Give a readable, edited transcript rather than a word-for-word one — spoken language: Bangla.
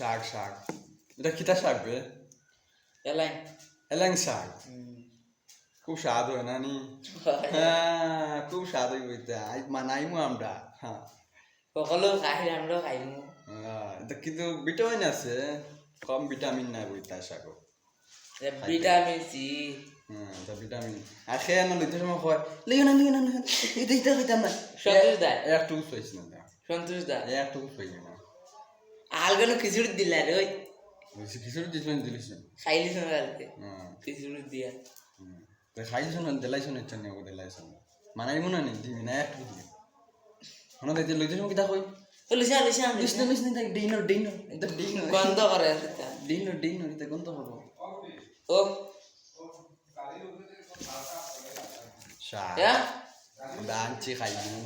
শাক শাক এটা কিতা শাক বে এলাই এলাং শাক খুব স্বাদ হয় না নি হ্যাঁ খুব স্বাদ হইব এটা মানাইমু আমরা হ্যাঁ সকলো খাই আমরাও খাইমু এটা কিন্তু ভিটামিন আছে কম ভিটামিন নাই বইতা শাক ভিটামিন সি এটা ভিটামিন আর খেয়ে না লইতে সময় হয় লিও না এটা এটা খাইতাম না সন্তোষ দা একটুকু পাইছি না সন্তোষ দা একটুকু পাইছি না আলগানো খিচুড়ি দিলা রে ওই খিচুড়ি দিয়েছেন দিলিস খাইলিস না কালকে খিচুড়ি দিয়া খাইছ না দিলাইছ না ইচ্ছা নিয়ে দিলাইছ না মানাইমু না নি দিবি না একটু দিবি মনে দেখতে লইতে সময় কিতা কই লিসা লিসা লিসন দেখ ডিনো এটা ডিনো গন্ধ করে এটা ডিনো এটা গন্ধ হবো ও শাক ya ডানছি খাইমু